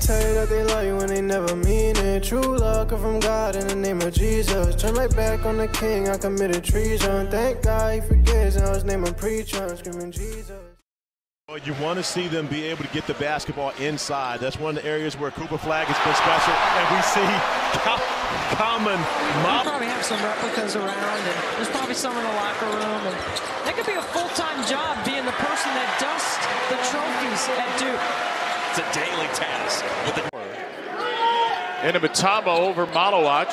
tell you that they love you when they never mean it. True love come from God in the name of Jesus. Turn my back on the king, I committed treason. Thank God he forgives, and I was named a preacher. I'm screaming Jesus. You want to see them be able to get the basketball inside. That's one of the areas where Cooper Flag has been special. And we see Khaman Maluach. Probably have some replicas around, and there's probably some in the locker room. And that could be a full-time job, being the person that dusts the trophies at Duke. It's a daily task. Into Mutombo over Maluach.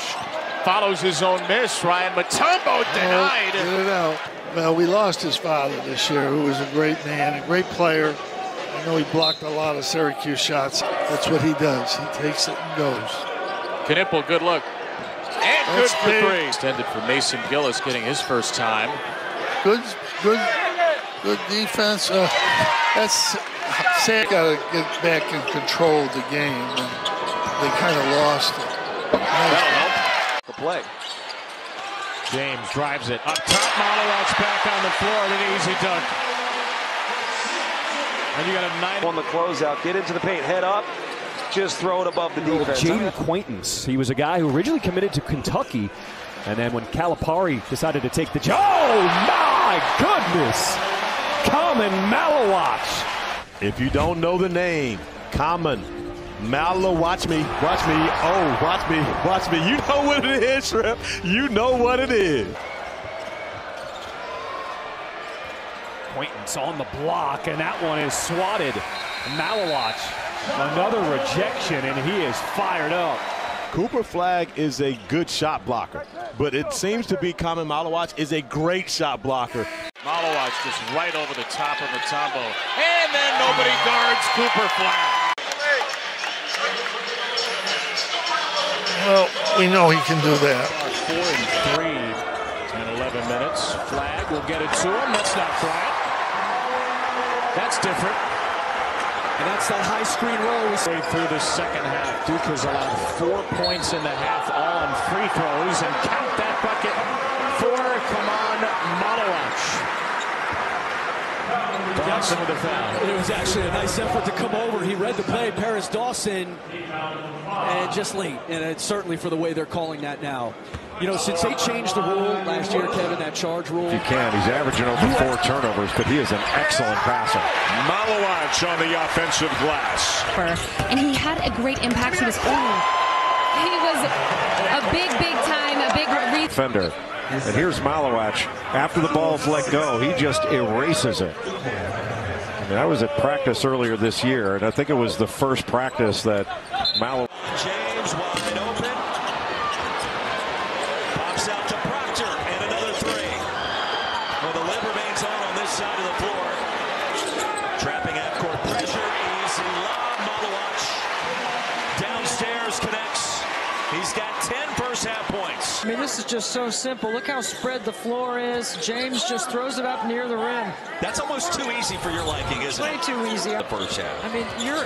Follows his own miss. Ryan Mutombo denied. Get it out. Well, we lost his father this year, who was a great man, a great player. I know he blocked a lot of Syracuse shots. That's what he does. He takes it and goes. Knipple, good look. And good for three. Extended for Mason Gillis, getting his first time. Good defense. That's Sam got to get back and control the game, and they kind of lost it. That'll help the play. James drives it. Up top, Maluach's back on the floor. An easy dunk. And you got a 9 on the closeout. Get into the paint. Head up. Just throw it above the defense. Jaden Quaintance. He was a guy who originally committed to Kentucky. And then when Calipari decided to take the job. Oh, my goodness. Khaman Maluach. If you don't know the name, Khaman Maluach, watch me, oh, watch me. You know what it is, Shrimp. You know what it is. Quaintance on the block, and that one is swatted. Maluach, another rejection, and he is fired up. Cooper Flag is a good shot blocker, but it seems to be Khaman Maluach is a great shot blocker. Maluach just right over the top of Mutombo. And then nobody guards Cooper Flag. Well, we know he can do that. 4 and 3 in 11 minutes. Flag will get it to him. That's not flat. That's different. And that's that high screen roll. Way through the second half, Duke has allowed 4 points in the half, all on free throws, and count that bucket for Khaman Maluach. Dawson with a foul. It was actually a nice effort to come over. He read the play, Paris Dawson, and just late. And it's certainly for the way they're calling that now. You know, since they changed the rule last year, Kevin, that charge rule. He can. He's averaging over 4 turnovers, but he is an excellent passer. Maluach on the offensive glass. And he had a great impact. He was a big time, a big defender. And here's Maluach. After the ball's let go, he just erases it. I mean, that was at practice earlier this year, and I think it was the first practice that Maluach. James wide open. Pops out to Proctor, and another three. Well, the lid remains on this side of the floor. Trapping half-court pressure. Easy lob. Maluach downstairs connects. He's got 10 first-half points. I mean, this is just so simple. Look how spread the floor is. James just throws it up near the rim. That's almost too easy for your liking, isn't it? Way too easy. The first half. I mean, you're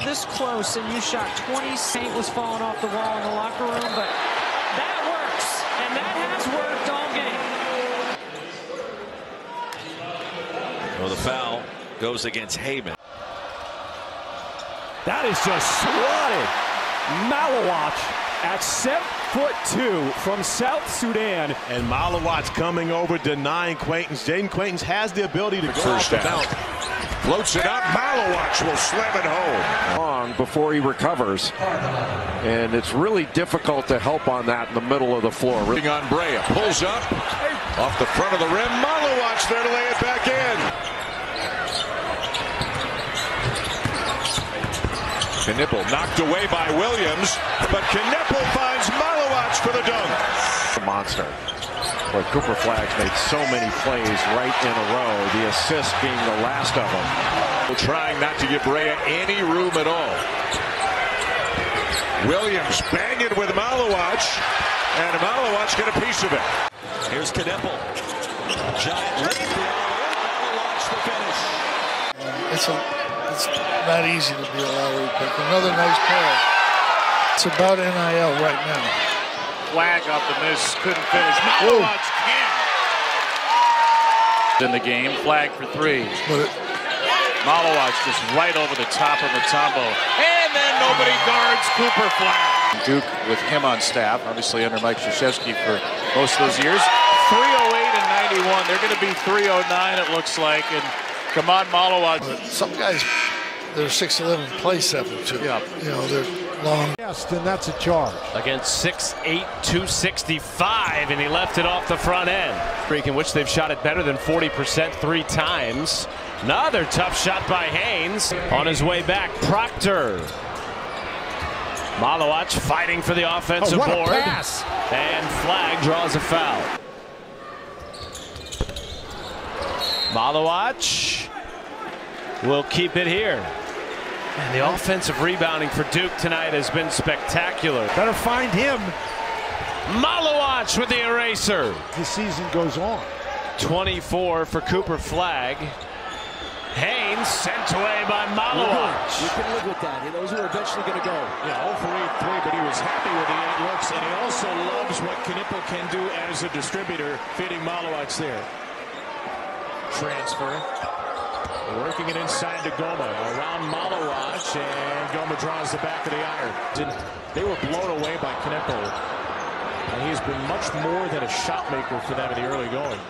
this close, and you shot 20. Saint was falling off the wall in the locker room, but that works, and that has worked all game. Well, the foul goes against Heyman. That is just swatted. Maluach at 7'2" from South Sudan. And Maluach coming over, denying Quaintance. Jaden Quaintance has the ability to go off the bounce. Floats it up. Maluach will slam it home. Long before he recovers. And it's really difficult to help on that in the middle of the floor. On Brea. Pulls up. Off the front of the rim. Maluach there to lay it back in. Knipple knocked away by Williams, but Knipple finds Maluach for the dunk. A monster. But Cooper Flag's made so many plays right in a row, the assist being the last of them. Trying not to give Brea any room at all. Williams banging with Maluach, and Maluach get a piece of it. Here's Knipple. Giant lead. Maluach the finish. It's not easy to be a lottery pick. Another nice pass. It's about NIL right now. Flag off the miss, couldn't finish. Maluach can. In the game, flag for 3. Maluach just right over the top of Mutombo. And then guards Cooper Flag. Duke with him on staff, obviously under Mike Krzyzewski for most of those years. 308 and 91. They're going to be 309, it looks like. And Khaman Maluach. Some guys, they're 6'11", play 7'2". Yeah. You know, they're long. Yes, then that's a charge. Against 6'8", 265, and he left it off the front end. Freak in which they've shot it better than 40% 3 times. Another tough shot by Haynes. On his way back, Proctor. Maluach fighting for the offensive what board. A pass. And Flag draws a foul. Maluach will keep it here. And the offensive rebounding for Duke tonight has been spectacular. Better find him. Maluach with the eraser. The season goes on. 24 for Cooper Flag. Haynes sent away by Maluach. You can live with that. Those are eventually going to go. Yeah, 0 for 8 3, but he was happy with the 8 looks, and he also loves what Knipple can do as a distributor, feeding Maluach there. Transfer. Working it inside to Goma. Around Maluach, and Goma draws the back of the iron. They were blown away by Knipple, and he's been much more than a shot maker for them in the early going.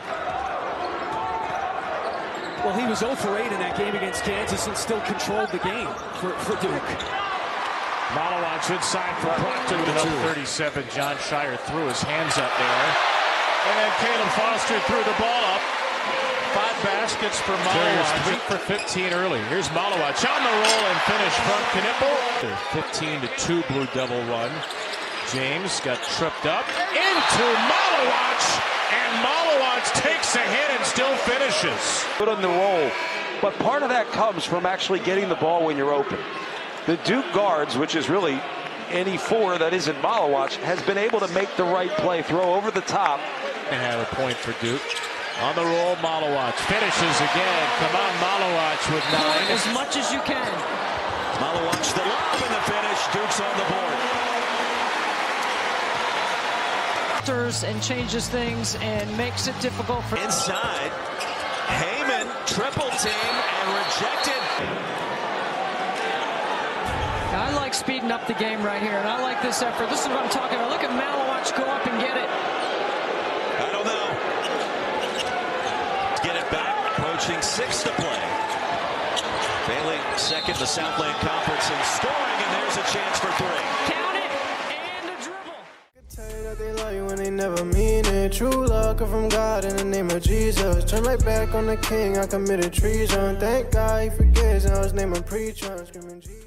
Well, he was 0 for 8 in that game against Kansas and still controlled the game for Duke. Maluach inside for Proctor with another 37. John Shire threw his hands up there. And then Caleb Foster threw the ball up. 5 baskets for Maluach. 3 for 15 early. Here's Maluach on the roll and finish from Knipple. 15-2 Blue Devil run. James got tripped up into Maluach. And Maluach takes a hit and still finishes. Good on the roll, but part of that comes from actually getting the ball when you're open. The Duke guards, which is really any 4 that isn't Maluach, has been able to make the right play, throw over the top. And have a point for Duke. On the roll, Maluach finishes again. Khaman Maluach with 9. As much as you can. Maluach the lob and the finish. Duke's on the board. And changes things and makes it difficult for inside. Heyman triple team and rejected. I like speeding up the game right here, and I like this effort. This is what I'm talking about. Look at Maluach go up and get it. I don't know. Get it back. Approaching 6 to play. Bailey second in the Southland Conference in scoring, and there's a chance for 3. Count it and a dribble. They love you when they never mean it. True love come from God in the name of Jesus. Turn my back on the king, I committed treason. Thank God he forgives, and I was named a preacher. Screaming Jesus.